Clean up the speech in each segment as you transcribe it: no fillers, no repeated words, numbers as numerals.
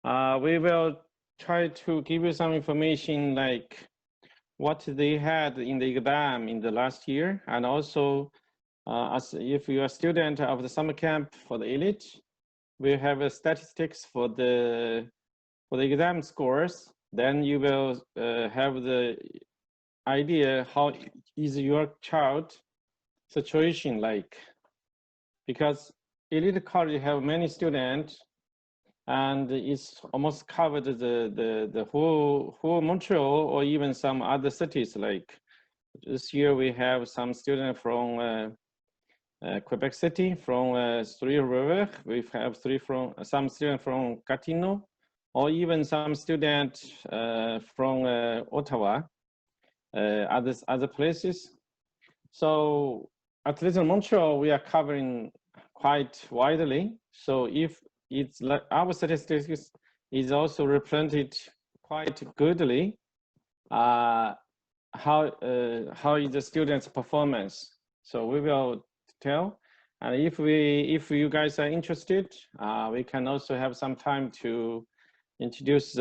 We will try to give you some information like what they had in the exam in the last year, and also as if you are a student of the summer camp for the elite, we have a statistics for the exam scores. Then you will have the idea how is your child situation like, because elite college have many students and it's almost covered the whole Montreal or even some other cities. Like this year we have some students from Quebec City, from Three River. We have some students from Gatineau, or even some students from Ottawa, other places. So at least in Montreal, we are covering quite widely. So if it's like our statistics is also represented quite goodly, how is the students' performance? So we will tell, and if you guys are interested, we can also have some time to introduce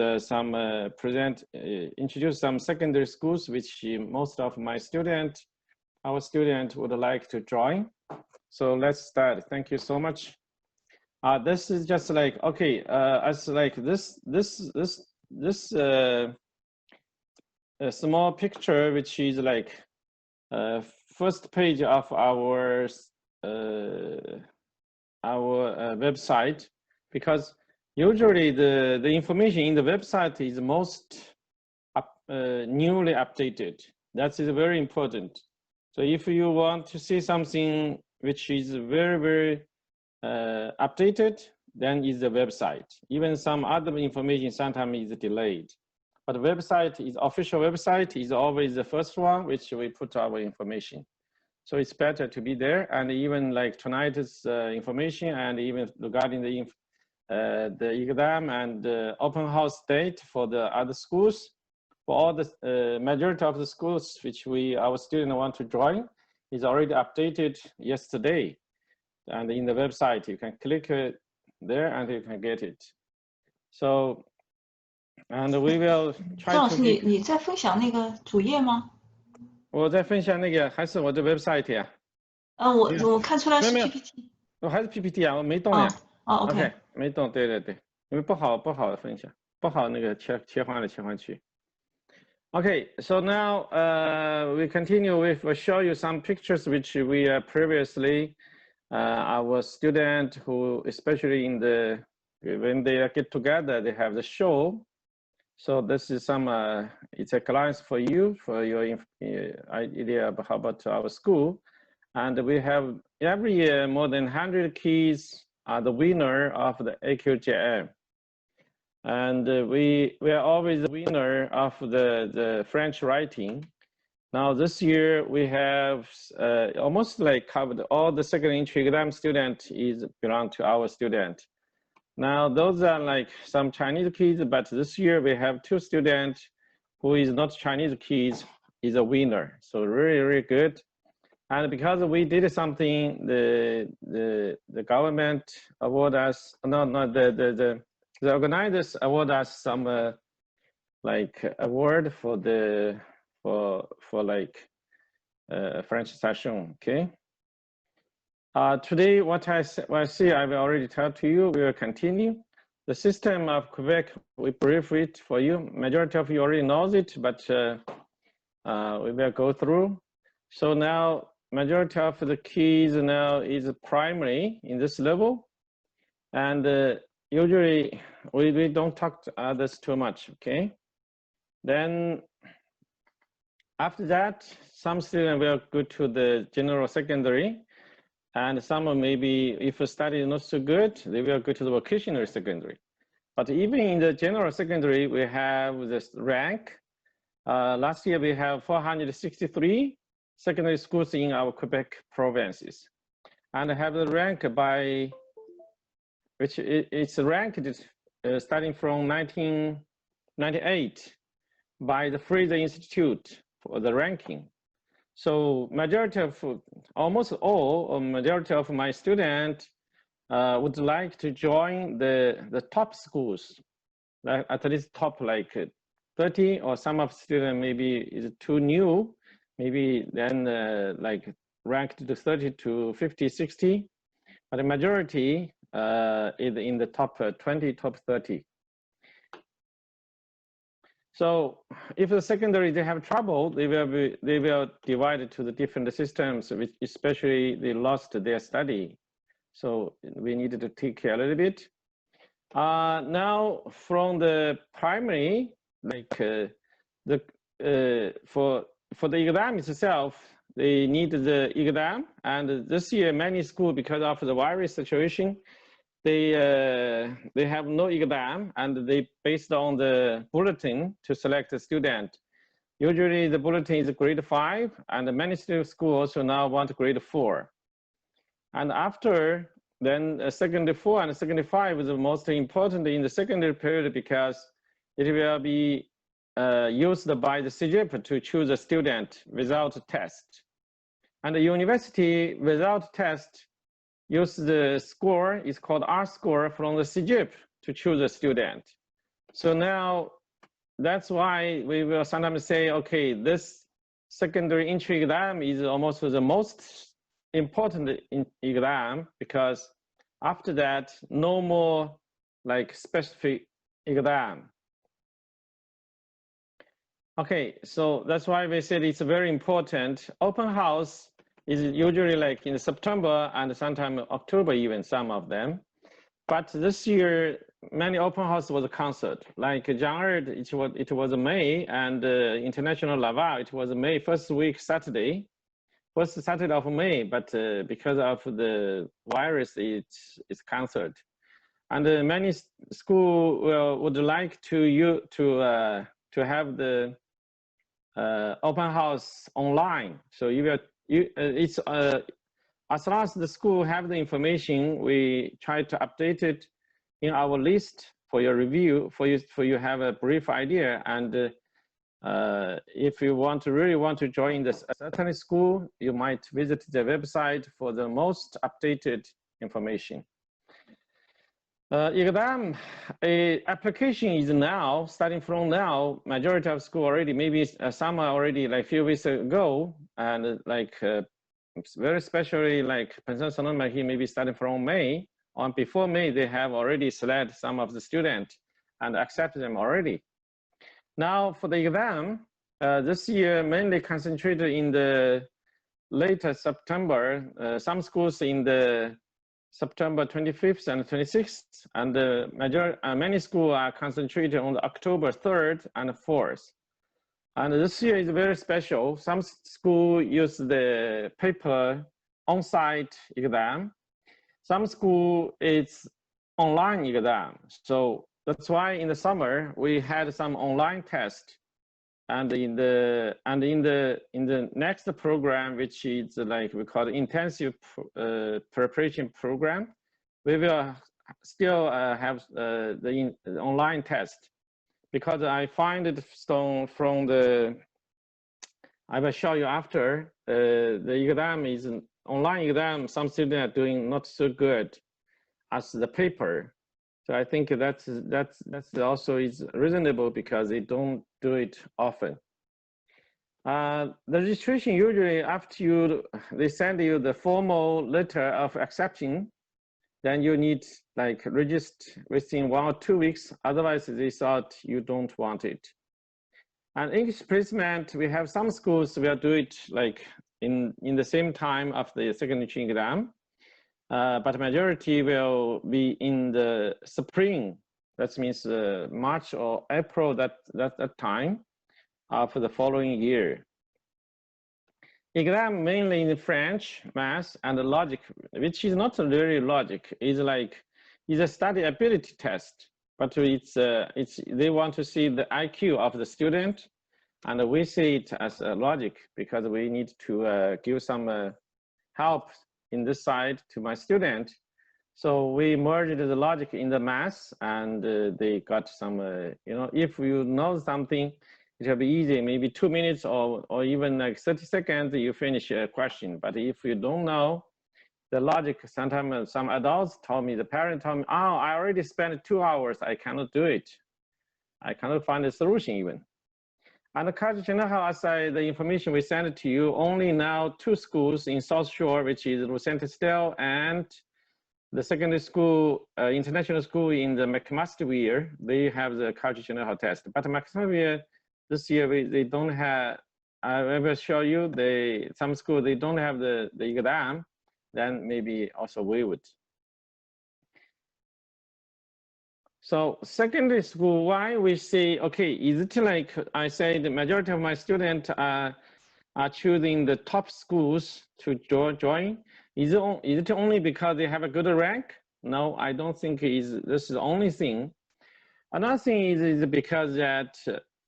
introduce some secondary schools which most of our students would like to join. So let's start. Thank you so much. This is just like, okay, as like this a small picture, which is like first page of our website, because usually the information in the website is most newly updated. That is very important. So if you want to see something which is very updated, then is the website. Even some other information sometimes is delayed. But the website is official website is always the first one which we put our information. So it's better to be there. And even like tonight's information, and even regarding the exam and the open house date for the other schools, for all the majority of the schools which our students want to join, is already updated yesterday. And in the website, you can click there and you can get it. So, and we will try to. 张老师，你在分享那个主页吗？我在分享那个还是我的 website 呀？我看出来是 PPT。我还是 PPT 啊，我没动呀。OK， 没动，对，因为不好分享，不好那个切换来切换去。Okay, so now we continue with, we'll show you some pictures which we previously, our student who, especially when they get together, they have the show. So this is some, it's a class for you, for your idea about our school. And we have every year more than 100 kids are the winner of the AQJM. And we are always the winner of the French writing. Now this year we have almost like covered all the second entry exam student belong to our student. Now those are like some Chinese kids, but this year we have 2 students who is not Chinese kids is a winner. So really good. And because we did something, the government award us, the organizers award us some like award for like French session. Okay. Today, what I see, I will already tell to you. We will continue. The system of Quebec, we brief it for you. Majority of you already knows it, but we will go through. So now, majority of the keys now is primary in this level, and usually we don't talk to others too much. Okay. Then after that, some students will go to the general secondary. And some maybe, if a study is not so good, they will go to the vocational secondary. But even in the general secondary, we have this rank. Last year, we have 463 secondary schools in our Quebec provinces. And have the rank by, which it's ranked starting from 1998 by the Fraser Institute for the ranking. So almost all, or majority of my students would like to join the top schools. like at least top like 30, or some of student maybe is too new, maybe then like ranked to 30 to 50, 60, but the majority is in the top 20, top 30. So if the secondary they have trouble, they will divide to the different systems, which especially they lost their study. So we needed to take care a little bit. Now from the primary, like for the exam itself, they need the exam, and this year many schools, because of the virus situation, they have no exam, and they based on the bulletin to select a student. Usually the bulletin is grade 5, and many schools also now want grade 4. And after then secondary 4 and secondary 5 is the most important in the secondary period, because it will be used by the CGIP to choose a student without a test. And the university without test use the score is called R score from the CGIP to choose a student. So now that's why we will sometimes say, okay, this secondary entry exam is almost the most important exam, because after that, no more like specific exam. Okay, so that's why we said it's very important. Open house is usually like in September and sometimes October, even some of them. But this year, many open house was canceled. Like January, it was May, and International Laval, it was May first week Saturday, first Saturday of May. But because of the virus, it's canceled. And many schools would like to have the open house online. So it's as long as the school have the information, we try to update it in our list for your review, for you have a brief idea. And if you really want to join a certain school, you might visit the website for the most updated information. Exam application is now, starting from now, majority of school already, maybe some are already like a few weeks ago, and like very especially like Pension Sonoma here, maybe starting from May, or before May, they have already selected some of the students and accepted them already. Now for the exam, this year mainly concentrated in the later September, some schools in the September 25th and 26th, and many schools are concentrated on October 3rd and 4th. And this year is very special. Some schools use the paper on-site exam. Some school it's online exam. So that's why in the summer we had some online test. And in the next program, which is like we call it intensive preparation program, we will still have the online test, because I find it from the, I will show you after, the exam is an online exam. Some students are doing not so good as the paper. So I think that's also is reasonable, because they don't do it often. The registration usually after they send you the formal letter of accepting, then you need like register within 1 or 2 weeks. Otherwise, they thought you don't want it. And English placement, we have some schools will do it like in the same time of the secondary exam. But majority will be in the spring. That means March or April, that time for the following year. Exam mainly in French, math, and logic, which is not really logic. It's a study ability test, but they want to see the IQ of the student, and we see it as a logic, because we need to give some help in this side to my student. So we merged the logic in the math, and they got some, if you know something, it will be easy, maybe 2 minutes or even like 30 seconds, you finish a question. But if you don't know the logic, sometimes some adults told me, the parent told me, oh, I already spent 2 hours, I cannot do it. I cannot find a solution even. And the college general house, the information we sent to you, only now 2 schools in South Shore, which is Lucente Stell and the secondary school, international school in the McMasterville, they have the college general test. But McMasterville, this year, they don't have, I will show you, some school, they don't have the exam, then maybe also we would. So secondary school, why we say, okay, is it like I say the majority of my students are choosing the top schools to join? Is it only because they have a good rank? No, I don't think this is the only thing. Another thing is because that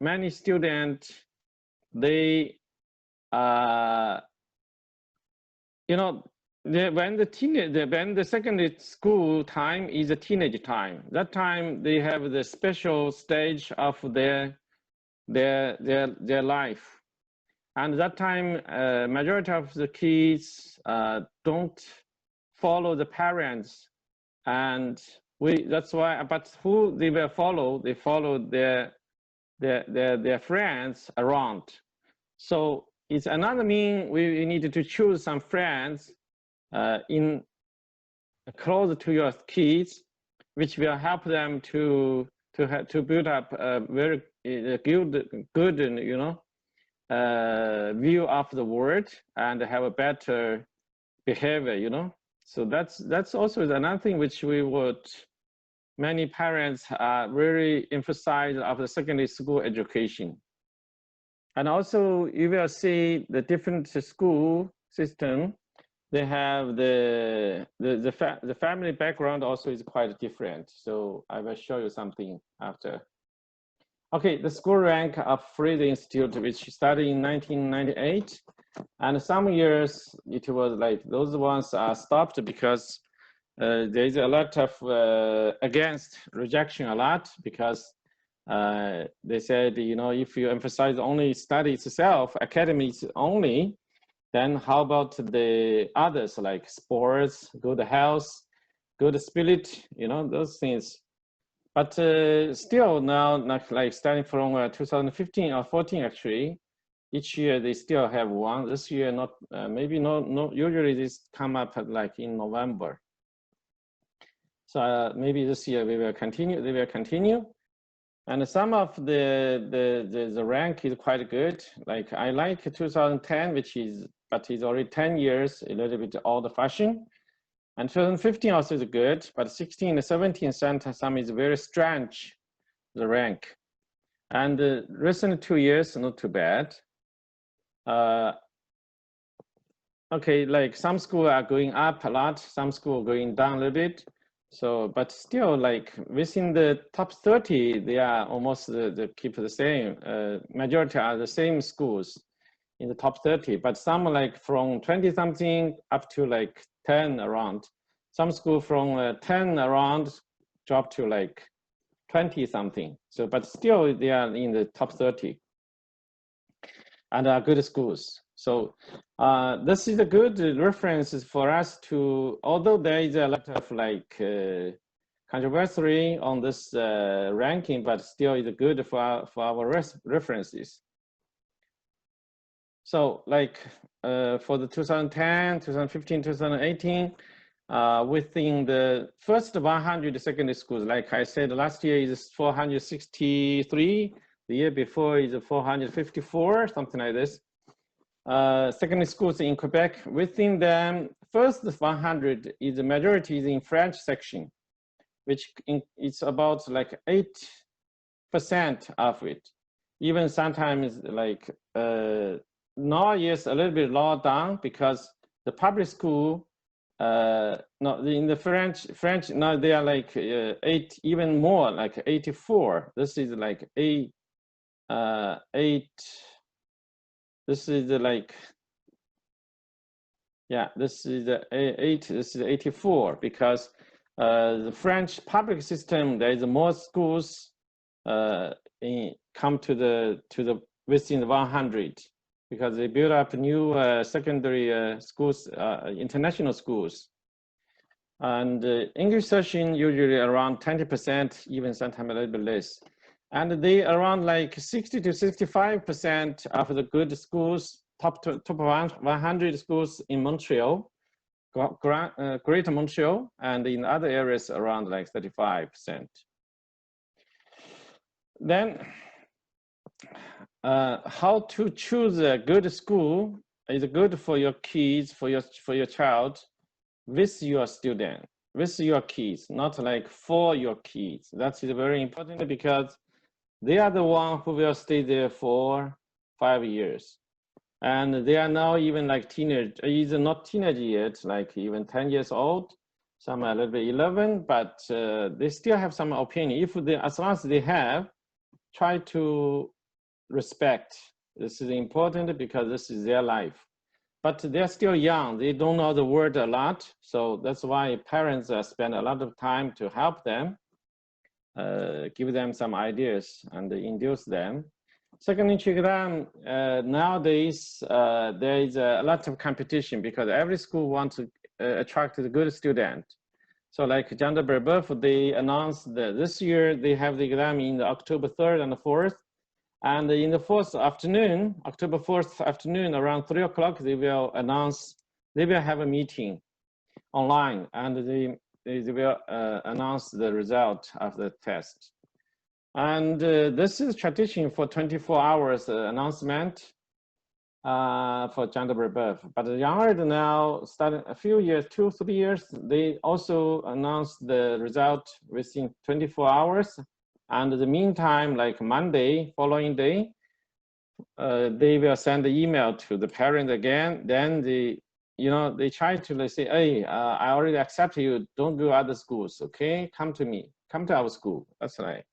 many students, they, you know, when the secondary school time is a teenage time, that time they have the special stage of their life, and that time majority of the kids don't follow the parents, and that's why. But who they will follow? They follow their friends around. So it's another mean we needed to choose some friends in close to your kids, which will help them to build up a very good you know view of the world and have a better behavior, you know. So that's also another thing which many parents are really emphasize of the secondary school education. And also you will see the different school system. They have the family background also is quite different. So I will show you something after. Okay, the school rank of Fraser Institute, which started in 1998. And some years it was like those ones are stopped because there's a lot of against rejection a lot, because they said, you know, if you emphasize only studies itself, academics only, then how about the others like sports, good health, good spirit, you know, those things. But still now, like starting from 2015 or 14 actually, each year they still have one. This year not, maybe no. Usually this come up like in November. So maybe this year we will continue. They will continue. And some of the rank is quite good. Like I like 2010, which is, but it's already 10 years, a little bit old-fashioned. And 2015 also is good, but 16 and 17 some is very strange, the rank. And the recent 2 years, not too bad. Okay, like some schools are going up a lot, some schools going down a little bit. So, but still, like within the top 30, they are almost keep the same. Majority are the same schools in the top 30, but some like from 20 something up to like 10 around. Some school from 10 around drop to like 20 something. So, but still they are in the top 30 and are good schools. So this is a good reference for us to, although there is a lot of like controversy on this ranking, but still is good for our references. So like for the 2010, 2015, 2018, within the first 100 secondary schools, like I said, last year is 463, the year before is 454, something like this. Secondary schools in Quebec, within them, first 100 is the majority is in French section, which it's about like 8% of it. Even sometimes like now is a little bit low down because the public school, no, in the French now they are like 8, even more like 84. This is like 8. This is like, yeah, this is 8, this is 84, because the French public system, there is more schools come to the within 100, because they build up new secondary schools, international schools. And English session usually around 20%, even sometimes a little bit less. And they around like 60 to 65% of the good schools, top 100 schools in Montreal, Greater Montreal, and in other areas around like 35%. Then how to choose a good school is good for your kids, for your child, with your student, with your kids, not like for your kids. That is very important because they are the one who will stay there for 5 years. And they are now even like teenage, either not teenage yet, like even 10 years old, some are a little bit 11, but they still have some opinion. If they, as long as they have, try to respect. This is important because this is their life. But they're still young, they don't know the word a lot. So that's why parents spend a lot of time to help them, give them some ideas and induce them. Second entry exam, nowadays, there is a lot of competition because every school wants to attract a good student. So like Jean de Brebeuf, they announced that this year they have the exam in October 3rd and 4th. And in the 4th afternoon, October 4th afternoon, around 3 o'clock, they will announce, they will have a meeting online and they will announce the result of the test. And this is tradition for 24 hours announcement for Jean de Brebeuf. But the younger now, starting a few years, 2-3 years, they also announced the result within 24 hours. And in the meantime, like Monday, following day, they will send the email to the parent again. Then they try to say, hey, I already accept you. Don't go other schools, okay? Come to me, come to our school. That's right.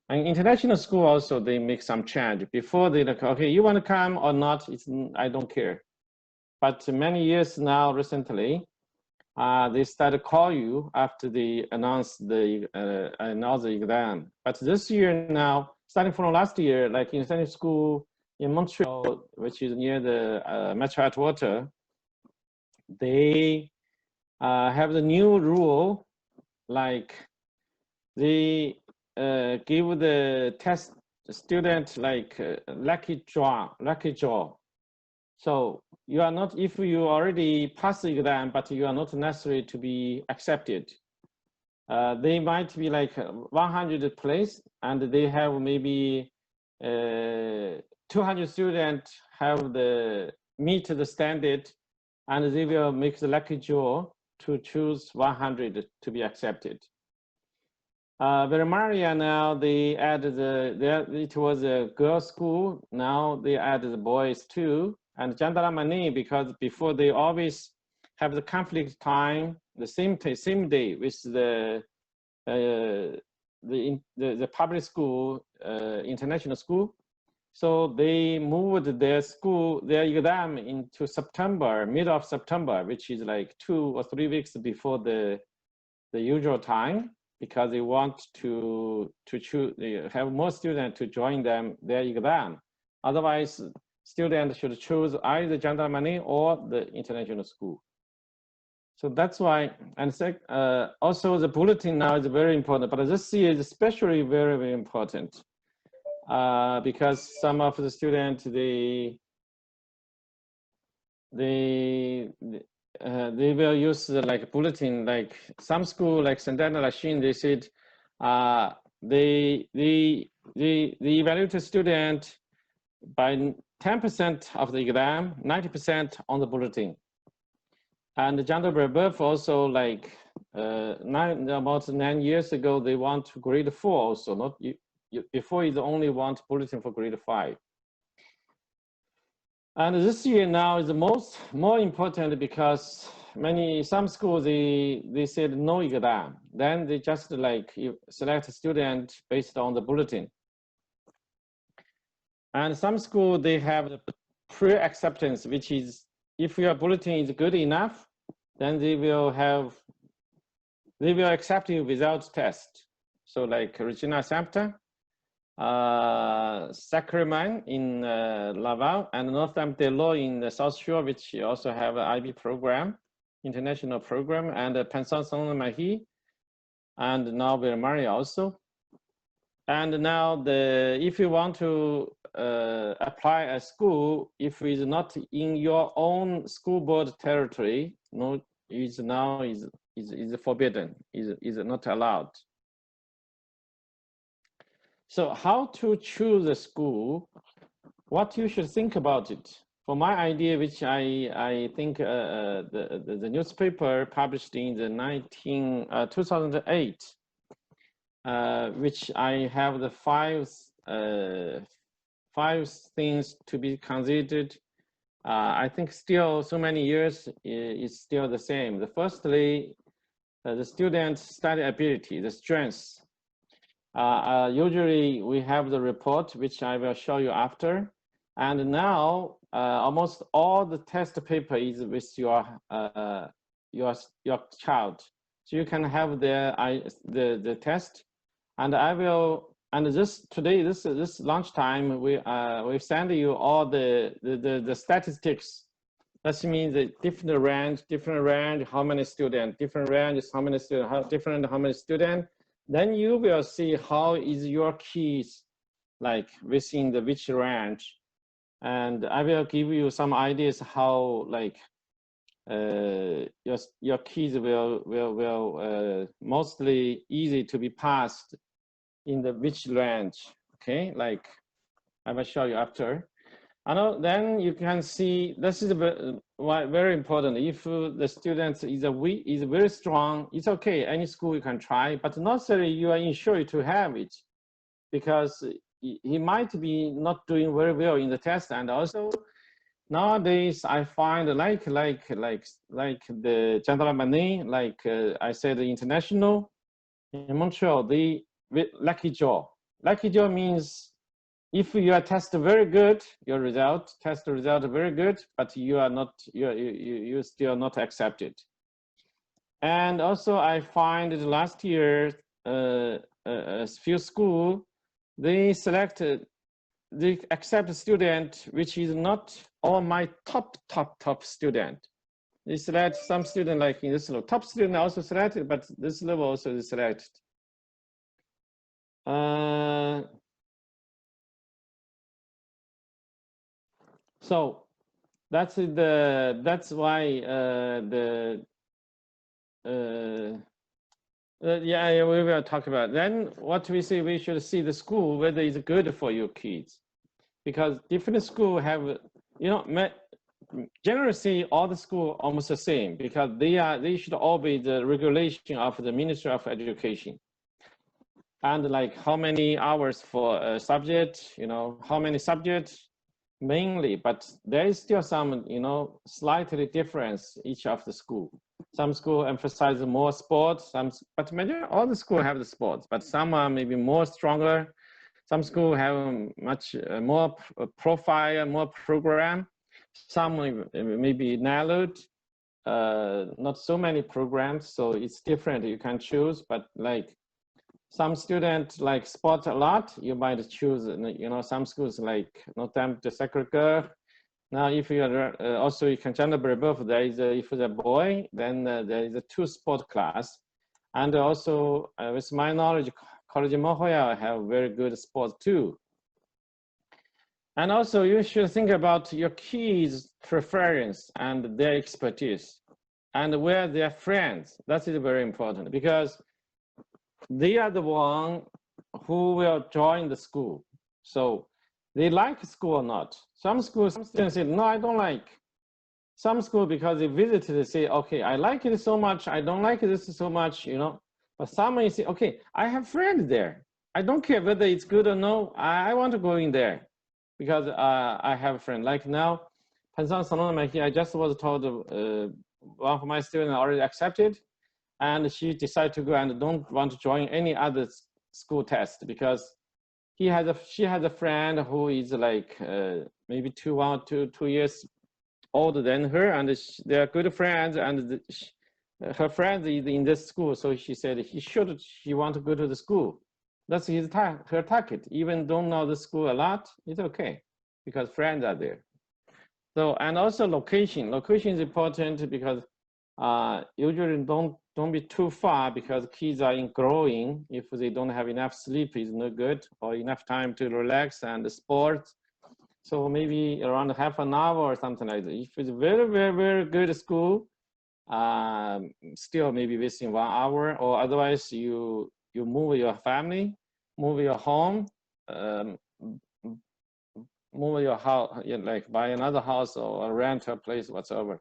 And international school also, they make some change. Before they like, okay, you want to come or not? I don't care. But many years now, recently, they started call you after they announced the another exam. But this year now, starting from last year, like in international school in Montreal, which is near the Metro Atwater, they have the new rule, like they give the test student like lucky draw. So you are not, if you already passed the exam, but you are not necessary to be accepted. They might be like 100 place, and they have maybe 200 students have meet the standard, and they will make the lucky draw to choose 100 to be accepted. Maria now they added it was a girls' school. Now they added the boys too. And Gendarmerie, because before they always have the conflict time, the same day with the public school, international school. So they moved their school, their exam into September, mid of September, which is like 2 or 3 weeks before the usual time, because they want to choose, have more students to join them their exam. Otherwise, students should choose either Gendarmerie or the international school. So that's why, and also the bulletin now is very important, but this year is especially very, very important because some of the students, they will use the like bulletin, like some school like Saint-Denis Lachine, they said they evaluate the student by 10% of the exam, 90% on the bulletin. And Jean de Brebeuf also like about 9 years ago, they want to grade 4 also, not before you only want bulletin for grade 5. And this year now is the more important because some schools, they said no exam. Then they just like select a student based on the bulletin. And some schools, they have the pre-acceptance, which is if your bulletin is good enough, then they will accept you without test. So like Regina Sampta, Sacramento in Laval, and Northampton in the South Shore, which also have an IB program, international program, and Pension Saint-Marie, and now Ville-Marie also. And now if you want to apply a school, if it's not in your own school board territory, no, is now is forbidden, is not allowed. So how to choose a school? What you should think about it. For my idea, which I think the newspaper published in the 2008, which I have the five things to be considered. I think still so many years is still the same. Firstly, the student study ability, the strengths. Usually we have the report, which I will show you after. And now almost all the test paper is with your child. So you can have the test. And I will, and this lunchtime, we send you all the statistics. That means the different range, how many students, different ranges, how many students, how many students. Then you will see how is your keys like within which range. And I will give you some ideas how like your keys will mostly easy to be passed in which range. Okay, like I will show you after. And then you can see this is very important. If the student is very strong, it's okay. Any school you can try, but not necessarily you are ensured to have it, because he might be not doing very well in the test. And also nowadays I find like the gentleman, like I said, the international in Montreal, the lucky draw. Lucky draw means if you are tested very good, your test result very good, but you are not, you still not accepted. And also I find that last year, a few schools, they accept a student which is not all my top student. They select some student like in this level. Top student also selected, but this level also is selected. So that's why yeah, we will talk about. Then what we say, we should see the school whether it's good for your kids, because different school have, you know, generally see all the school almost the same, because they should obey the regulation of the Ministry of Education. And like how many hours for a subject, you know, how many subjects mainly, but there is still some, you know, slightly difference each of the school. Some school emphasize more sports, but maybe all the school have the sports, but some are maybe more stronger. Some school have much more profile, more program. Some maybe narrowed, not so many programs, so it's different. You can choose, but like some students like sport a lot, you might choose, you know, some schools like Notre-Dame de Sacré-Cœur. Now, if you are also, you can gender both. There is if it's a boy, then there is a 2 sport class. And also, with my knowledge, College Mohoya have very good sports too. And also, you should think about your kids' preference and their expertise and where their friends. That is very important, because they are the one who will join the school. So they like school or not. Some schools, some students say, no, I don't like. Some school, because they visited, they say, okay, I like it so much, I don't like this so much, you know. But some may say, okay, I have friends there. I don't care whether it's good or no, I want to go in there because I have a friend. Like now, I just was told one of my students already accepted, and she decided to go and don't want to join any other school test, because she has a friend who is like maybe 2 years older than her, and they are good friends, and her friend is in this school. So she said she want to go to the school. That's her target. Even don't know the school a lot, it's okay, because friends are there. So, and also location is important, because usually don't be too far because kids are in growing. If they don't have enough sleep, is no good, or enough time to relax and sport. So maybe around half an hour or something like that. If it's very good school, still maybe within 1 hour, or otherwise you move your family, move your home, move your house, like buy another house or rent a place whatsoever.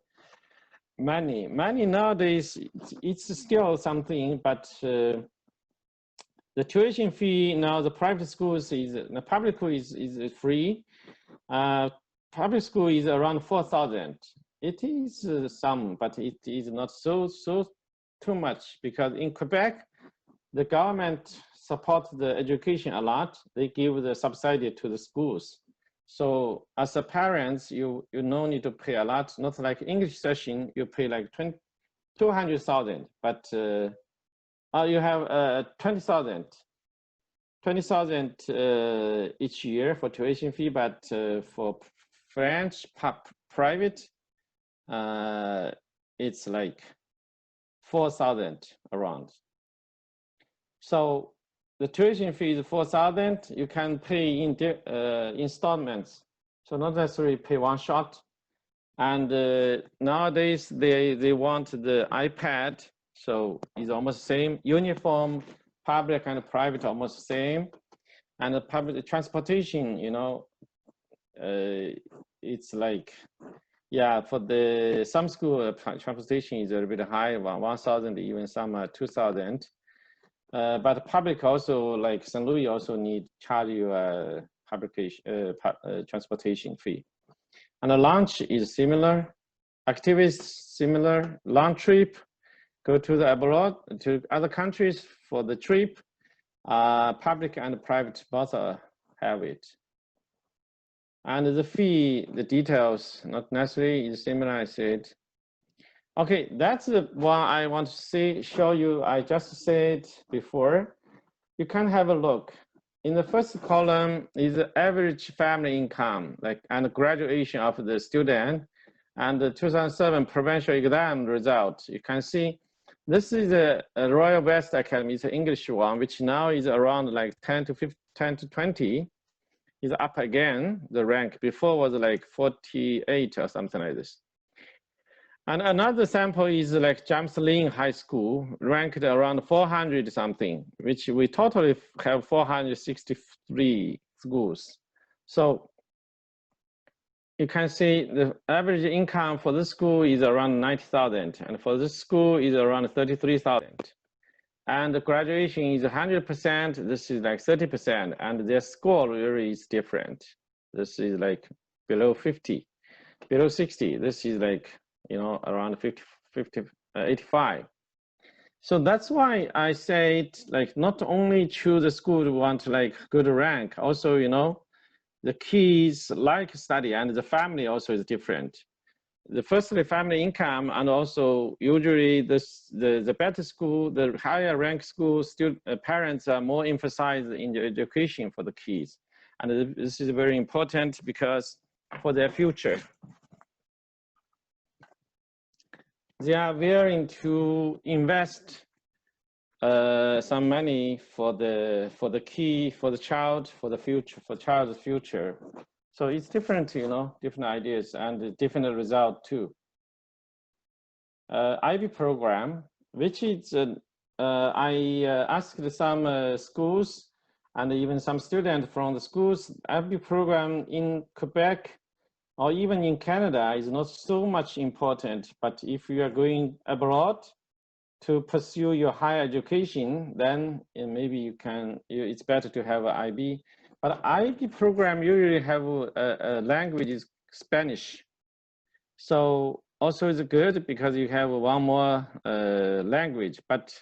Money nowadays, it's still something, but the tuition fee now, the private schools the public school is free. Public school is around 4,000. It is some, but it is not so too much, because in Quebec, the government supports the education a lot. They give the subsidy to the schools. So as a parents, you no need to pay a lot. Not like English session, you pay like 200,000, but you have 20,000 each year for tuition fee. But for French private, it's like 4,000 around. So the tuition fee is 4,000. You can pay in installments, so not necessarily pay one shot. And nowadays they want the iPad, so it's almost the same. Uniform, public and private, almost the same. And the public transportation, you know, it's like, yeah, for the some school transportation is a little bit high, 1,000, even some 2,000. But public also, like St. Louis, also need charge you a transportation fee. And the lunch is similar, activities similar, long trip, go to the abroad, to other countries for the trip, public and private both have it. And the fee, the details, not necessarily is similar, I said. Okay, that's the one I want to show you. I just said before. You can have a look. In the first column is the average family income, like, and graduation of the student, and the 2007 provincial exam result. You can see this is a Royal West Academy. It's an English one, which now is around like 10 to 20. Is up again, the rank. Before was like 48 or something like this. And another sample is like James Lin High School, ranked around 400 something, which we totally have 463 schools. So you can see the average income for this school is around 90,000, and for this school is around 33,000. And the graduation is 100%, this is like 30%, and their score really is different. This is like below 50, below 60, this is like, you know, around 85. So that's why I said, like, not only choose a school to want like good rank, also, you know, the kids like study, and the family also is different. The firstly, family income, and also usually the better school, the higher rank school, parents are more emphasized in the education for the kids. And this is very important because for their future. They are willing to invest some money for the child, for the future, for child's future. So it's different, you know, different ideas and different result too. IB program, which is I asked some schools and even some students from the schools. IB program in Quebec or even in Canada is not so much important, but if you are going abroad to pursue your higher education, then maybe you can, it's better to have an IB. But IB program usually have a language is Spanish. So also is good because you have one more language, but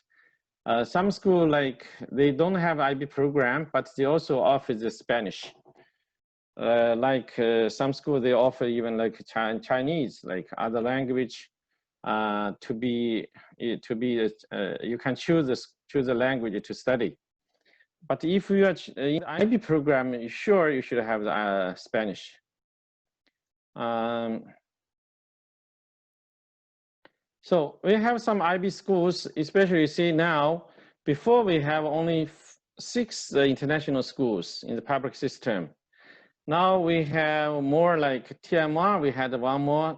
some school, like, they don't have IB program, but they also offer the Spanish. Some school, they offer even like Chinese, like other language to be you can choose the language to study. But if you are in the IB program, sure, you should have the Spanish. So we have some IB schools, especially you see now, before we have only 6 international schools in the public system. Now we have more like TM1, we had one more,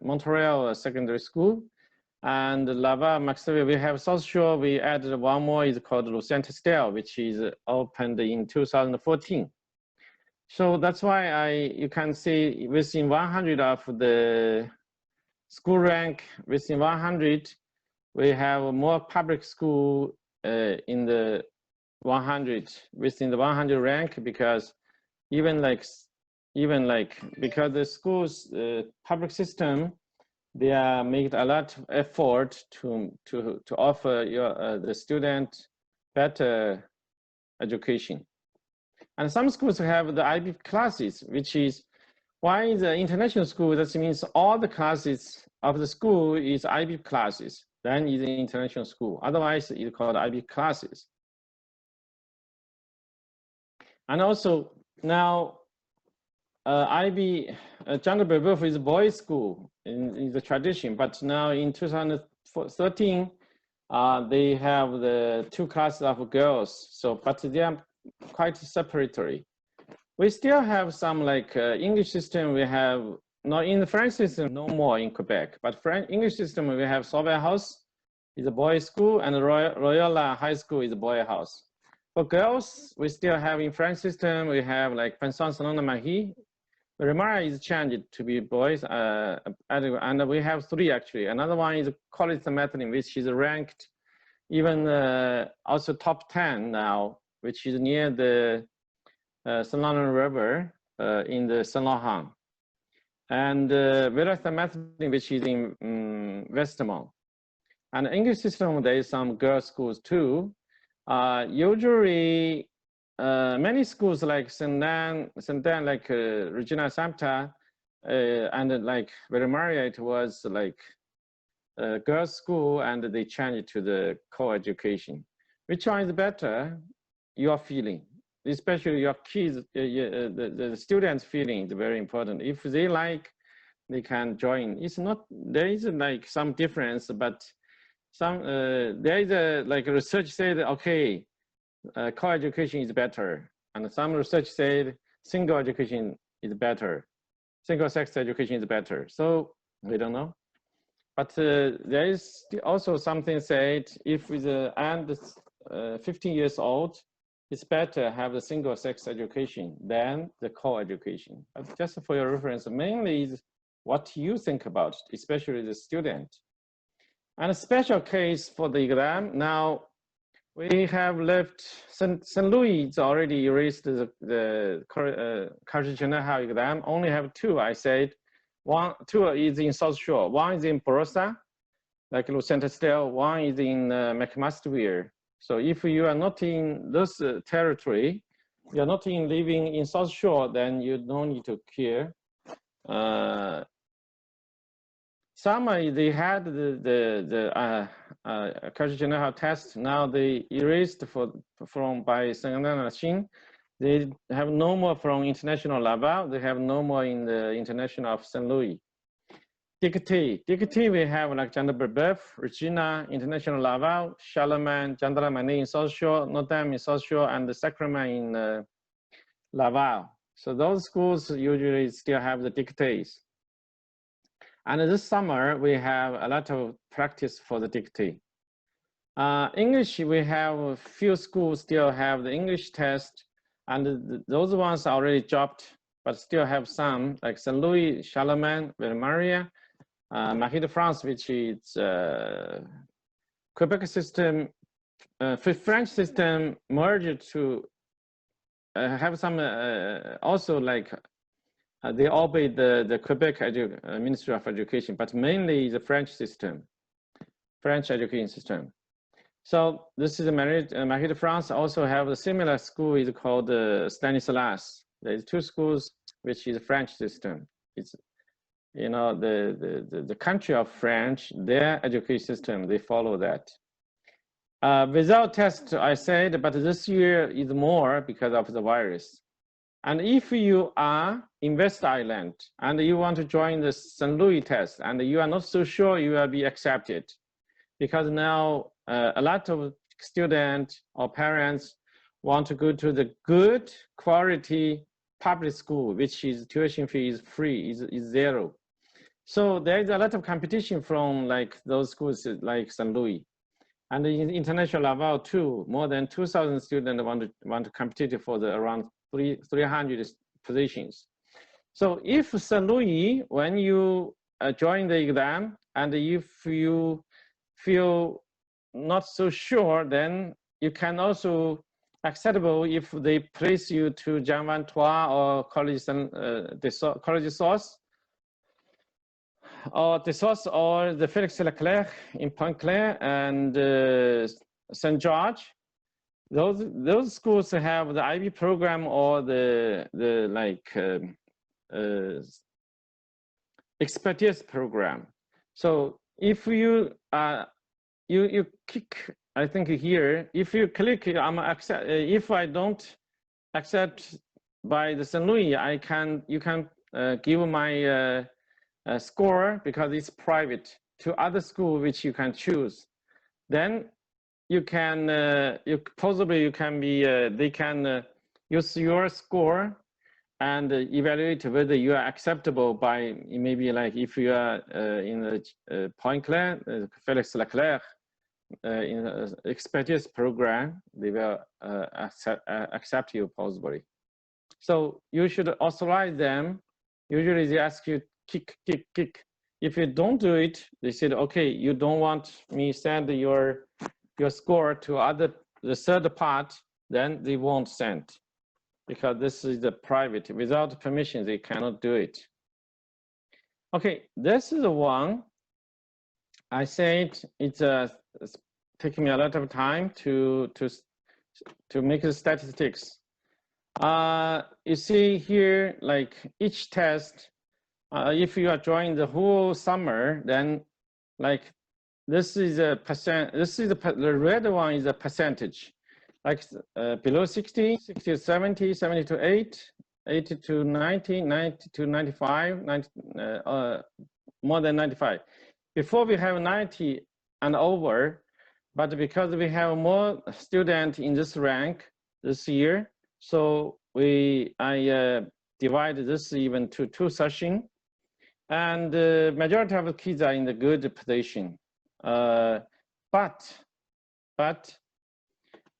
Montreal Secondary School, and Laval, Maxville, we have South Shore, we added one more, is called Lucent Stell, which is opened in 2014. So that's why you can see within 100 of the school rank, within 100, we have more public school in the 100, within the 100 rank, because even like because the schools public system, they are making a lot of effort to offer the student better education. And some schools have the IB classes, which is why the international school, that means all the classes of the school is IB classes, then is an international school. Otherwise, it's called IB classes. And also now, IB, Jean de Brebeuf is a boys' school in the tradition, but now in 2013, they have the 2 classes of girls. So, but they are quite separatory. We still have some like English system. We have not in the French system, no more in Quebec. But French English system, we have Sauvé House is a boys' school, and Royal High School is a boy house. For girls, we still have in French system. We have like Pension Salon de Marie. Remara is changed to be boys, and we have 3 actually. Another one is College Saint-Martin, which is ranked even also top 10 now, which is near the Saint Laurent River in the Saint Laurent, and Village Saint-Martin, which is in Westmont. And English system, there is some girls' schools too. Usually, many schools like Saint-Dan, like Regina Sampta, and like Vera Maria, it was like a girls' school, and they changed it to the co-education. Which one is better? Your feeling, especially your kids, the students' feeling is very important. If they like, they can join. It's not, there is like some difference, but some there is a like research said, okay, co-education is better, and some research said single education is better, single-sex education is better. So we don't know, but there is also something said if the and 15 years old, it's better have the single-sex education than the co-education. But just for your reference, mainly is what you think about, especially the student. And a special case for the exam. Now, we have left St. Louis already erased the College General exam. Only have 2. I said 2 is in South Shore. 1 is in Barossa, like Lucent Stell. 1 is in McMasterville. So if you are not in this territory, you are not living in South Shore, then you don't need to care. Some they had the College General test. Now they erased from by Saint-Anne. They have no more from International Laval. They have no more in the International of St. Louis. Dictée, we have like Jean de Brebeuf, Regina, International Laval, Charlemagne, Jean de la Mane in South Shore, Notre Dame in South Shore, and the Sacrament in Laval. So those schools usually still have the dictates. And this summer, we have a lot of practice for the dictate. English, we have a few schools still have the English test, and those ones already dropped, but still have some, like St. Louis, Charlemagne, Ville Maria, Marie de France, which is Quebec system, French system merged to have some also like they obey the Quebec Ministry of Education, but mainly the French system, French education system. So this is Marie de France. Also have a similar school is called Stanislas. There's 2 schools which is French system. It's the country of French, their education system, they follow that. Without test, I said, but this year is more because of the virus. And if you are in West Island and you want to join the St. Louis test and you are not so sure you will be accepted, because now a lot of students or parents want to go to the good quality public school, which is tuition fee is free, is zero. So there is a lot of competition from like those schools like St. Louis. And in international level too, more than 2,000 students want to compete for the around 300 positions. So if St. Louis, when you join the exam, and if you feel not so sure, then you can also acceptable if they place you to Jean Van Trois or College College Source, or the Source or the Felix Leclerc in Pointe-Claire and St. George. Those schools have the IB program or the expertise program. So if you you click, I think here, if you click if I don't accept by the St. Louis, you can give my score, because it's private, to other school which you can choose. Then you can possibly they can use your score and evaluate whether you are acceptable by, maybe like if you are in the Pointe-Claire, Felix Leclerc in the expertise program, they will accept you possibly. So you should authorize them. Usually they ask you kick. If you don't do it, they said, okay, you don't want me send your score to the third part, then they won't send, because this is the private. Without permission, they cannot do it. Okay, this is the one. I said it's taking me a lot of time to make the statistics. You see here, like each test, if you are joining the whole summer, then like this is a percent. This is the red one is a percentage, like below 60, 60 to 70, 70 to 8, 80 to 90, 90 to 95, 90, more than 95. Before we have 90 and over, but because we have more students in this rank this year, so I divided this even to 2 sessions, and the majority of the kids are in the good position. But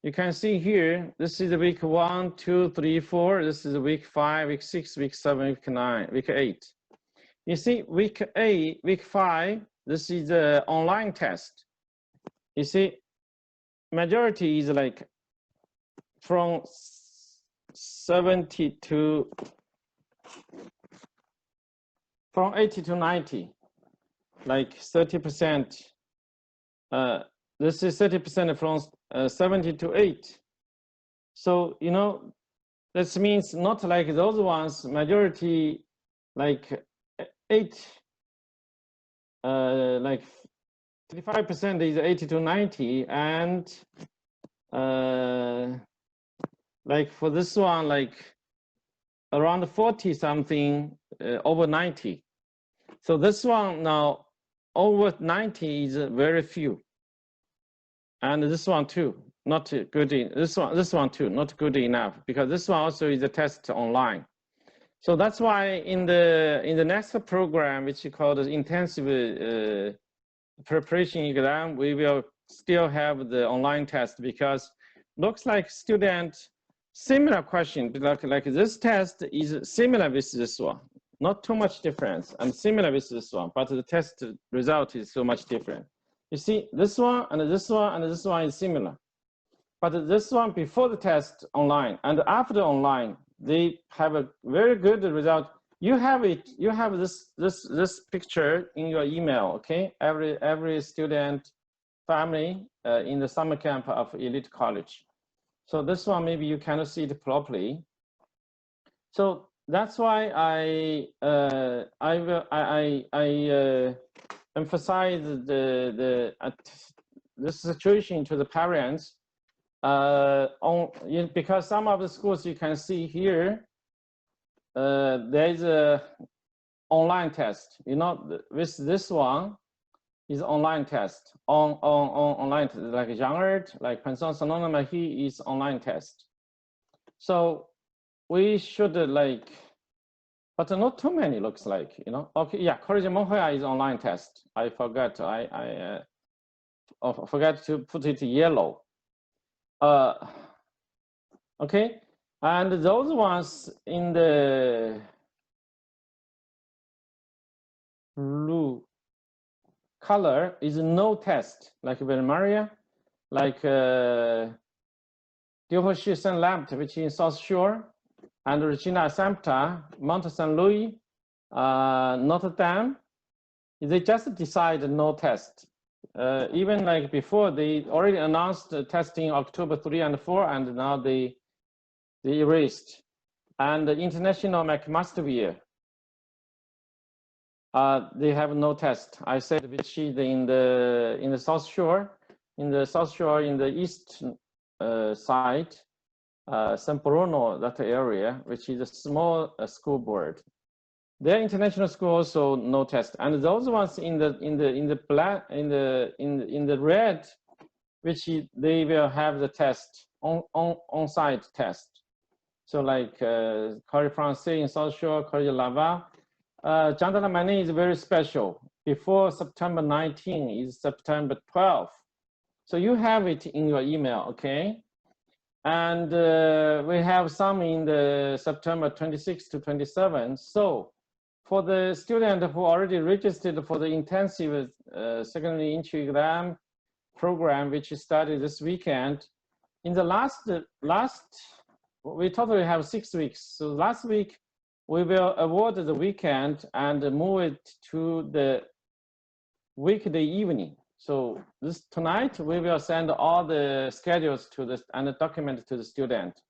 you can see here, this is week 1, 2, 3, 4. This is week 5, week 6, week 7, week 9, week 8. You see, week 5, this is the online test. You see, majority is like from 70 to, from 80 to 90, like 30%. This is 30% from 70 to 8. So, you know, this means not like those ones, majority like 8, like 35% is 80 to 90, and like for this one, like around 40 something over 90. So this one now over 90 is very few, and this one too not good. This one too not good enough, because this one also is a test online. So that's why in the next program, which is called intensive preparation exam, we will still have the online test, because looks like student similar question, like this test is similar with this one, not too much difference, and similar with this one, but the test result is so much different. You see, this one and this one and this one is similar, but this one before the test online and after online, they have a very good result. You have it. You have this picture in your email. Okay, every student family in the summer camp of Elite College. So this one maybe you cannot see it properly. So that's why I emphasize this situation to the parents. Because some of the schools you can see here, there is a online test. You know, with this one is online test online like Zhang'er, like Pension Sonoma, he is online test. So we should like, but not too many looks like, you know. Okay, yeah, College Monhoya is online test. I forgot. I forgot to put it yellow. Okay, and those ones in the blue color is no test, like Maria, like Diohoshi St. Lampt, which is South Shore, and Regina Assumpta, Mount St. Louis, Notre Dame. They just decided no test. Even like before, they already announced the testing October 3 and 4, and now they erased. And the International McMaster, they have no test. I said which is in the South Shore, in the east side, San Bruno, that area, which is a small school board. Their international school also no test, and those ones in the black in the red, which they will have the test on-site test. So like College Français in South Shore, College Laval. Jean de la Manie is very special. Before September 19 is September 12. So you have it in your email, okay? And we have some in the September 26 to 27. So for the student who already registered for the intensive secondary entry exam program, which started this weekend, in the last, we totally have 6 weeks. So last week, we will award the weekend and move it to the weekday evening. So tonight, we will send all the schedules to the and the document to the student.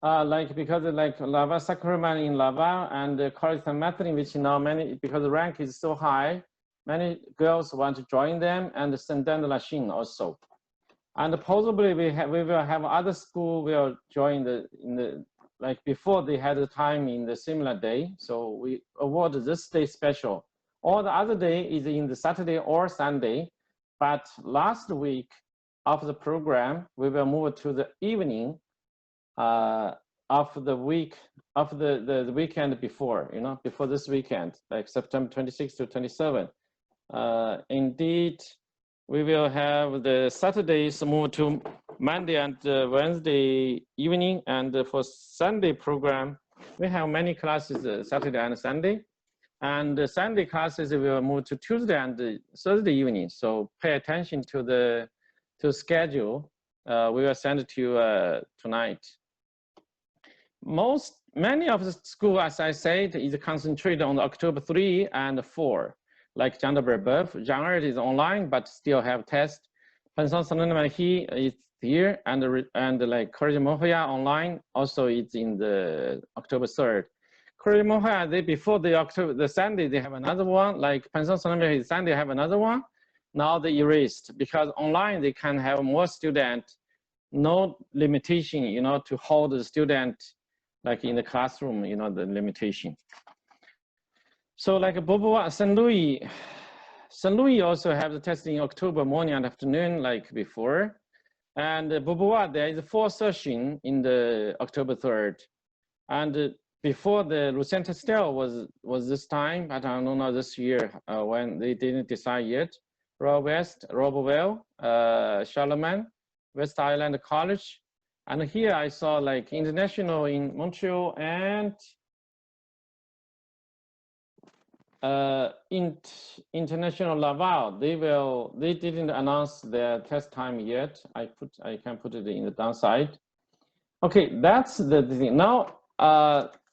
Because like Laval Sacrament in Laval and College St. Matthew, which now because the rank is so high, many girls want to join them, and Saint Denis de la Chine also. And possibly we will have other school will join like before they had the time in the similar day. So we award this day special. All the other day is in the Saturday or Sunday. But last week of the program, we will move to the evening of the week of the weekend before, you know, before this weekend, like September 26 to 27. Indeed, we will have the Saturdays move to Monday and Wednesday evening, and for Sunday program, we have many classes Saturday and Sunday, and the Sunday classes will move to Tuesday and Thursday evening. So pay attention to the schedule. We will send it to you tonight. Many of the school, as I said, is concentrated on October 3 and 4. Like Jean de Brebeuf, Zhang'er is online, but still have test. Pension Sonoma, he is here, and like College Monhoya online, also it's in the October 3rd. College Monhoya, before the Sunday, they have another one. Like Pension Sonoma, Sunday have another one. Now they erased because online they can have more students, no limitation, you know, to hold the student like in the classroom, you know, the limitation. So like Beauvoir, St. Louis also have the testing in October morning and afternoon, like before. And Beauvoir, there is a 4 session in the October 3rd. And before the Lucien Testel was this time, but I don't know this year when they didn't decide yet. Royal West, Roberval, Charlemagne, West Island College. And here I saw like international in Montreal and International Laval. They didn't announce their test time yet. I can put it in the downside. Okay, that's the thing. Now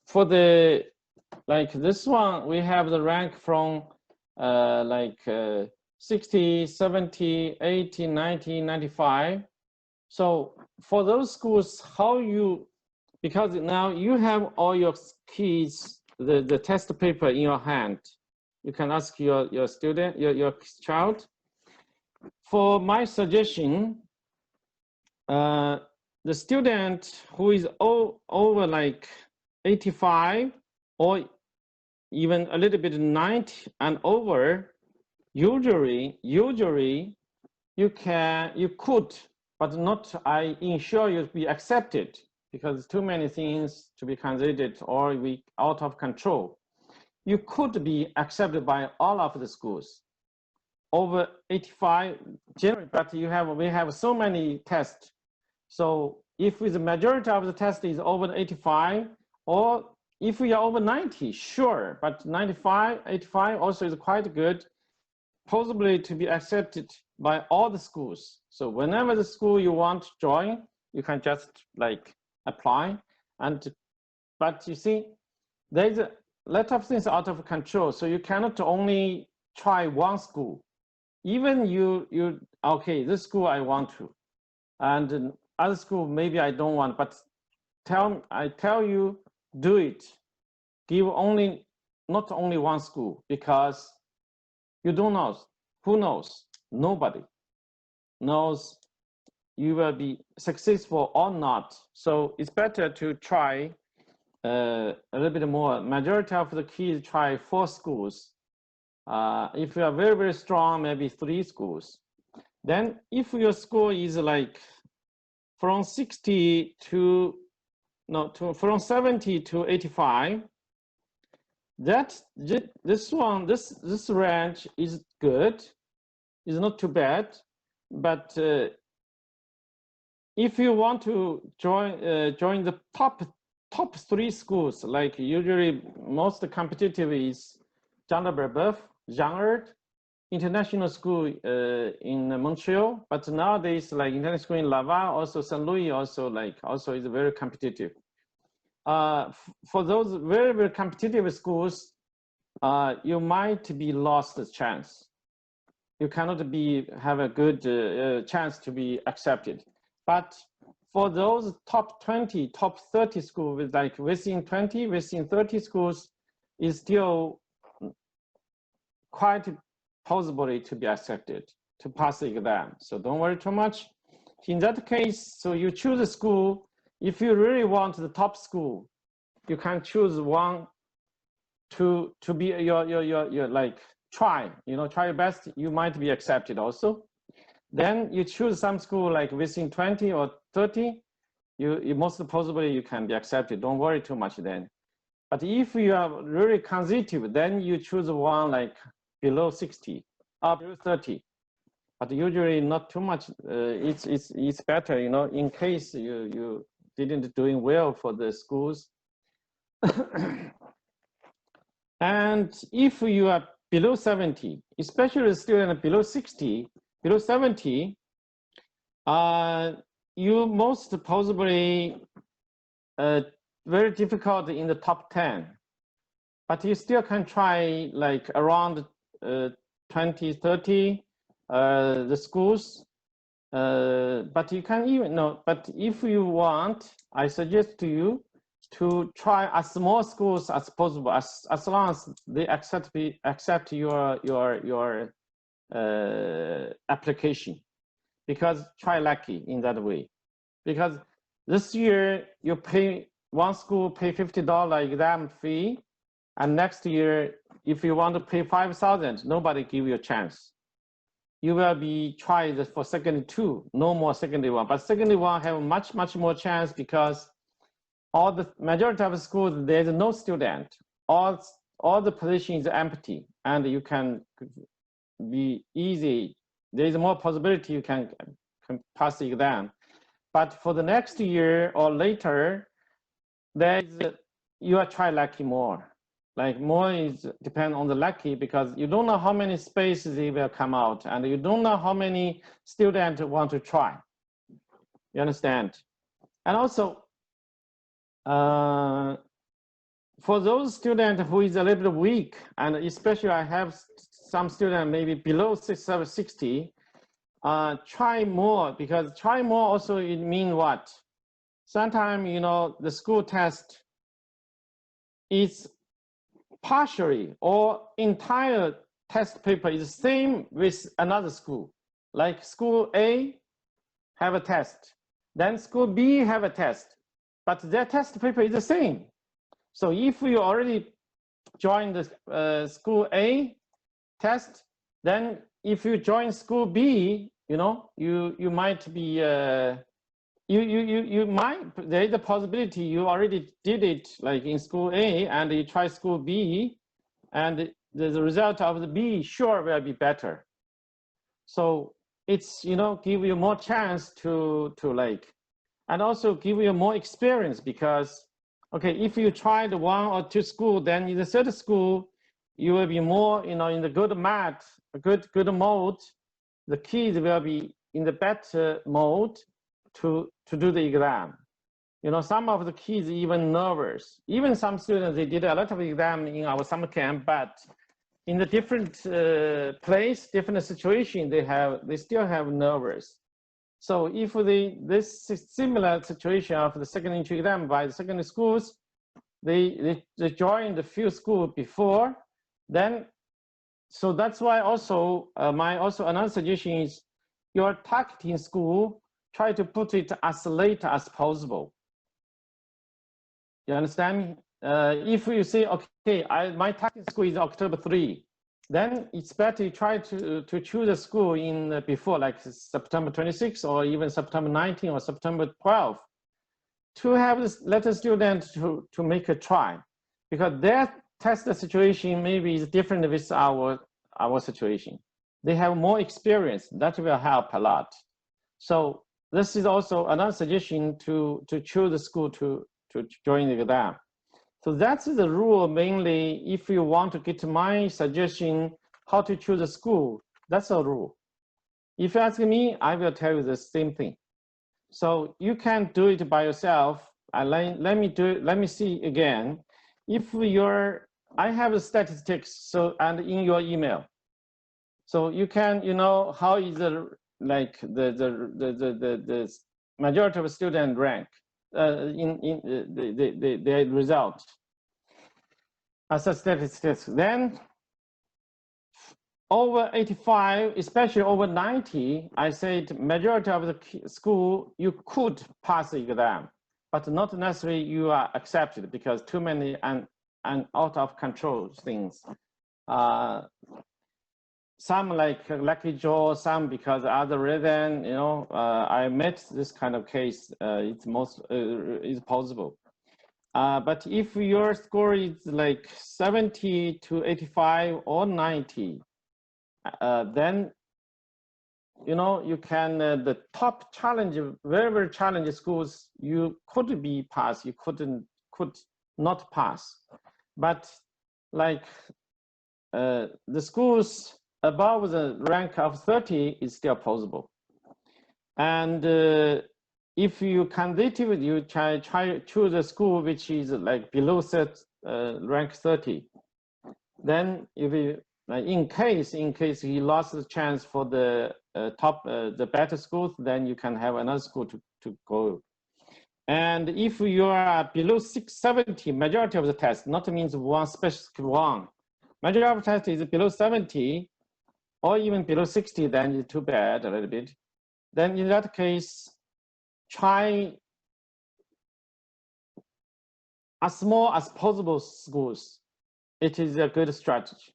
for the like this one, we have the rank from 60, 70, 80, 90, 95. So for those schools, because now you have all your keys, the test paper in your hand. You can ask your student, your child. For my suggestion, the student who is over like 85 or even a little bit 90 and over, usually you could, but not, I ensure you be accepted because too many things to be considered or we out of control. You could be accepted by all of the schools over 85 generally, but we have so many tests. So if the majority of the test is over 85, or if we are over 90, sure, but 95, 85 also is quite good, possibly to be accepted by all the schools. So whenever the school you want to join, you can just like apply. But you see, there's a lot of things out of control. So you cannot only try one school. Even okay, this school I want to, and other school maybe I don't want, but I tell you, do it. Give not only one school, because you don't know. Who knows? Nobody knows you will be successful or not. So it's better to try a little bit more. Majority of the kids try 4 schools. If you are very, very strong, maybe 3 schools. Then if your school is like from 60 to, from 70 to 85, this range is good, is not too bad. But if you want to join the top 3 schools, like usually most competitive is Jean de Brebeuf, Jean International School in Montreal, but nowadays like International School in Laval, also St. Louis, also is very competitive. For those very, very competitive schools, you might be lost the chance. You cannot have a good chance to be accepted. But for those top 20, top 30 schools, with like within 20, within 30 schools, is still quite possible to be accepted, to pass the exam. So don't worry too much. In that case, so you choose a school. If you really want the top school, you can choose one to be your like try your best. You might be accepted also. Then you choose some school like within 20 or 30, you most possibly you can be accepted. Don't worry too much then. But if you are really conservative, then you choose one like below 60 or below 30. But usually not too much. It's better, in case you didn't doing well for the schools. And if you are below 70, especially a student below 60, below 70, you most possibly very difficult in the top 10, but you still can try like around 20, 30 the schools. But you can even but if you want, I suggest to you to try as small schools as possible, as long as they accept your application, because try lucky in that way. Because this year you pay one school pay $50 exam fee, and next year if you want to pay 5,000, nobody give you a chance. You will be tried for second 2, no more secondary 1. But secondary 1 have much more chance, because all the majority of schools there's no student. All the position is empty, and you can be easy. There is more possibility you can pass the exam. But for the next year or later, you are try lucky more. Like more is depend on the lucky, because you don't know how many spaces they will come out, and you don't know how many students want to try. You understand? And also, for those students who is a little bit weak, and especially I have some students maybe below 60, try more, because try more also it means what? Sometimes, the school test is partially or entire test paper is same with another school. Like school A have a test, then school B have a test, but their test paper is the same. So if you already joined the school A test, then if you join school B, you know, you might be you might, there is a possibility you already did it like in school A and you try school B, and the result of the B sure will be better. So it's, you know, give you more chance to like, and also give you more experience, because okay, if you tried 1 or 2 school, then in the third school you will be more, you know, in the good math, good mode. The kids will be in the better mode to do the exam. You know, some of the kids even nervous. Even some students, they did a lot of exam in our summer camp, but in the different place, different situation, they still have nervous. So if this similar situation of the second entry exam by the secondary schools, they joined the few schools before, then, so that's why also another suggestion is your targeting school, try to put it as late as possible. You understand me? If you say, okay, my target school is October 3, then it's better you try to choose a school in before, like September 26 or even September 19 or September 12, to have this letter student to make a try, because their test situation maybe is different with our situation. They have more experience. That will help a lot. So this is also another suggestion to choose the school to join the exam. So that's the rule mainly. If you want to get my suggestion how to choose a school, that's a rule. If you ask me, I will tell you the same thing. So you can do it by yourself. Let me do it. Let me see again. If I have the statistics, so, and in your email, so you can, you know, how is the like the majority of student rank in the result as a statistics. Then over 85, especially over 90, I said majority of the school you could pass the exam, but not necessarily you are accepted, because too many and out of control things. Some like lucky draw, some because other reason, you know, I met this kind of case. It's most is possible. But if your score is like 70 to 85 or 90, then, you know, you can, the top challenge, very challenging schools, you could be passed, you could not pass. But like the schools above the rank of 30 is still possible. And if you candidative, you try choose a school which is like below rank 30, then if you, in case he lost the chance for the the better schools, then you can have another school to go. And if you are below 670, majority of the test, not means one specific one, majority of the test is below 70 or even below 60, then it's too bad a little bit. Then in that case, try as small as possible schools. It is a good strategy.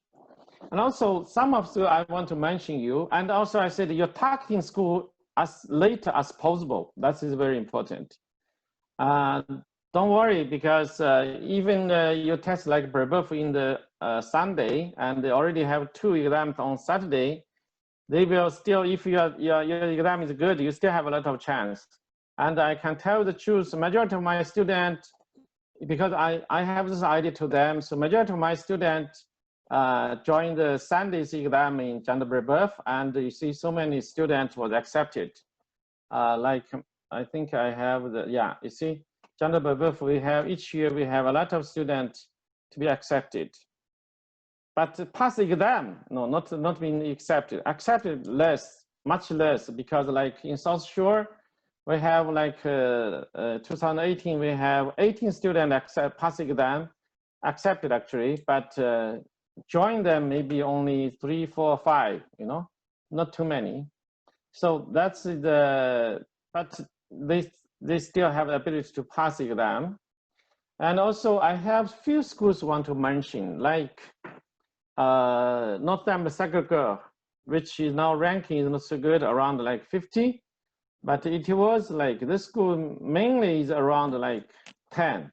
And also some of the I want to mention you, and also I said you're targeting school as late as possible. That is very important. Don't worry, because even you test like Brebeuf in the Sunday, and they already have 2 exams on Saturday, they will still, if your exam is good, you still have a lot of chance. And I can tell the truth, majority of my students, because I have this idea to them, so majority of my students join the Sunday's exam in Jean de Brebeuf, and you see so many students was accepted. Like, I think I have the, yeah, you see, Jean de Brebeuf, we have, each year we have a lot of students to be accepted. But pass the exam, no, not being accepted less, much less, because like in South Shore, we have like 2018, we have 18 students pass the exam, accepted actually, but join them maybe only 3, 4, 5, you know, not too many. So that's the, but they still have the ability to pass the exam. And also I have few schools want to mention, like Notre Dame Sacré-Cœur, which is now ranking is not so good, around like 50, but it was like this school mainly is around like 10.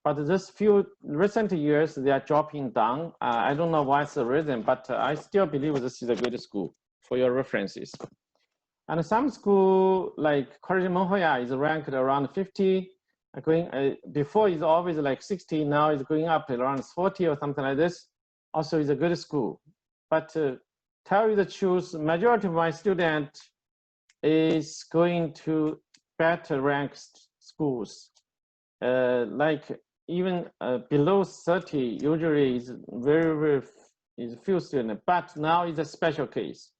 But this few recent years, they are dropping down. I don't know what's the reason, but I still believe this is a good school for your references. And some school like College Monhoya is ranked around 50. Before is always like 60, now it's going up around 40 or something like this. Also is a good school. But tell you the truth, majority of my student is going to better ranked schools. Like even below 30 usually is very is few students, but now it's a special case.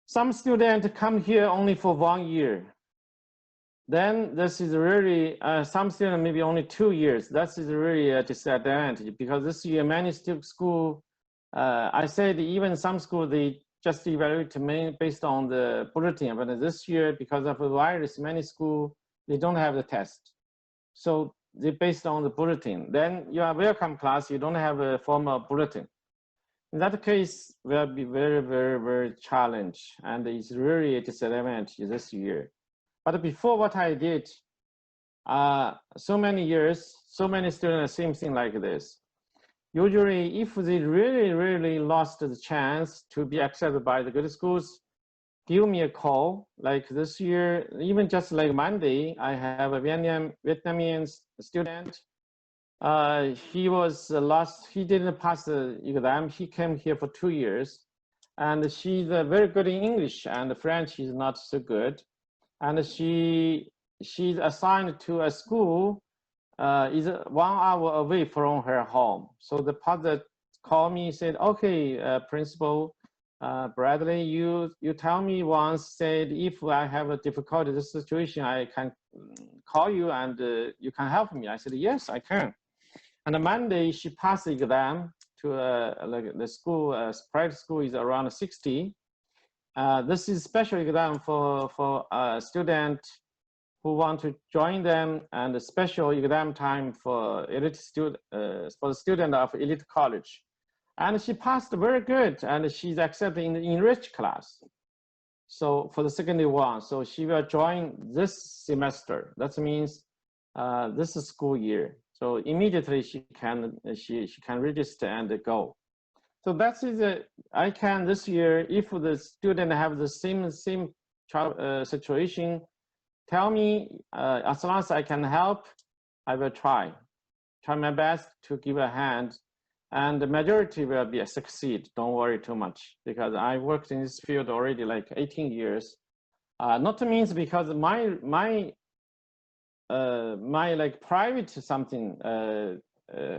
Some students come here only for 1 year. Then this is really, some students maybe only 2 years. That is really a disadvantage because this year many school, I said even some school, they just evaluate based on the bulletin, but this year because of the virus, many school, they don't have the test. So they based on the bulletin. Then you are welcome class, you don't have a formal bulletin. In that case, will be very challenged, and it's really a disadvantage this year. But before what I did, so many years, so many students, same thing like this. Usually, if they really lost the chance to be accepted by the good schools, give me a call. Like this year, even just like Monday, I have a Vietnamese student. He was he didn't pass the exam. He came here for 2 years, and she's very good in English, and French is not so good. And she's assigned to a school, is 1 hour away from her home. So the father called me, said, okay, principal, Bradley, you tell me once, said if I have a difficulty in this situation, I can call you and you can help me. I said, yes, I can. And on Monday, she passed the exam to like the school, private school is around 60. This is special exam for a student who want to join them, and a special exam time for elite student, for the student of elite college. And she passed very good, and she's accepted in the enriched class. So for the second one, so she will join this semester. That means this is school year. So immediately she can register and go. So that is I can this year, if the student have the same situation, tell me, as long as I can help, I will try my best to give a hand, and the majority will be succeed. Don't worry too much, because I worked in this field already like 18 years. Not means because my like private something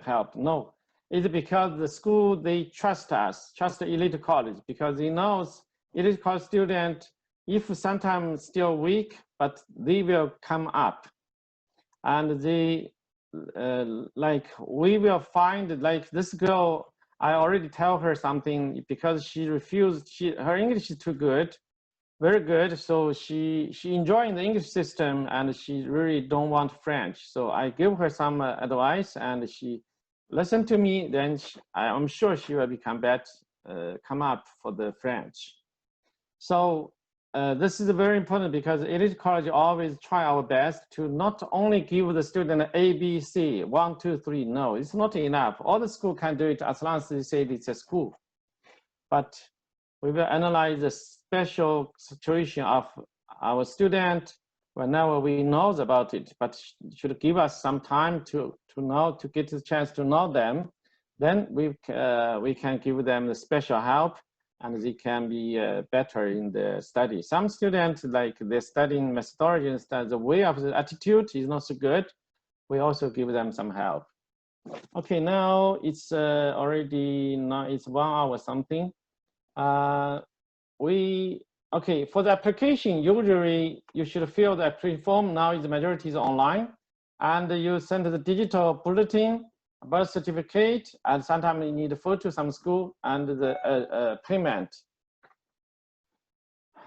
help. No, it's because the school, they trust us, trust the elite college, because they knows elite college student, if sometimes still weak, but they will come up, and they like we will find, like this girl, I already tell her something because she refused. Her English is too good, very good. So she enjoying the English system, and she really don't want French. So I give her some advice, and she listened to me. Then I'm sure she will become better, come up for the French. So this is very important, because elite college always try our best to not only give the student A, B, C, 1, 2, 3. No, it's not enough. All the school can do it as long as they say it's a school. But we will analyze the special situation of our student whenever we know about it, but should give us some time to know, to get the chance to know them. Then we can give them the special help, and they can be better in the study. Some students, like they're studying methodology and the way of the attitude is not so good. We also give them some help. Okay, now it's already, now it's 1 hour something. Okay, for the application, usually you should fill the application form. Now the majority is online, and you send the digital bulletin, birth certificate, and sometimes you need a photo, some school, and the payment.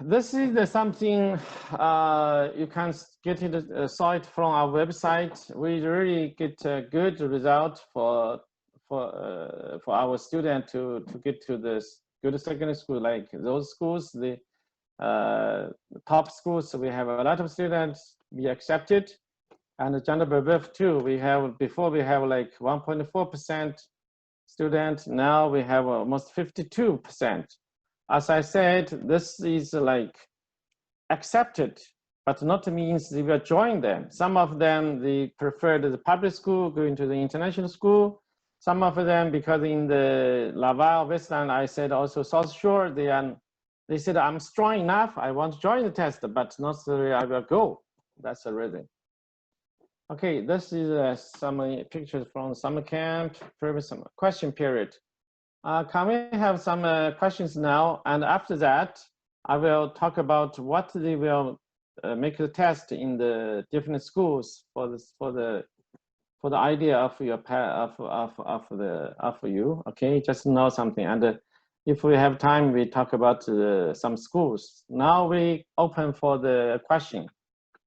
This is something you can get it saw it from our website. We really get a good result for our student to get to this good secondary school. Like those schools, the top schools, we have a lot of students be accepted, and gender birth too. We have before we have like 1.4% student. Now we have almost 52%. As I said, this is like accepted, but not means they will join them. Some of them, they prefer the public school, going to the international school. Some of them, because in the Laval, Westland, I said also South Shore, they said, I'm strong enough, I want to join the test, but not necessarily I will go. That's the reason. Okay, this is some pictures from summer camp, previous summer question period. Can we have some questions now? And after that, I will talk about what they will make the test in the different schools for the idea of your of you. Okay, just know something. And if we have time, we talk about some schools. Now we open for the question.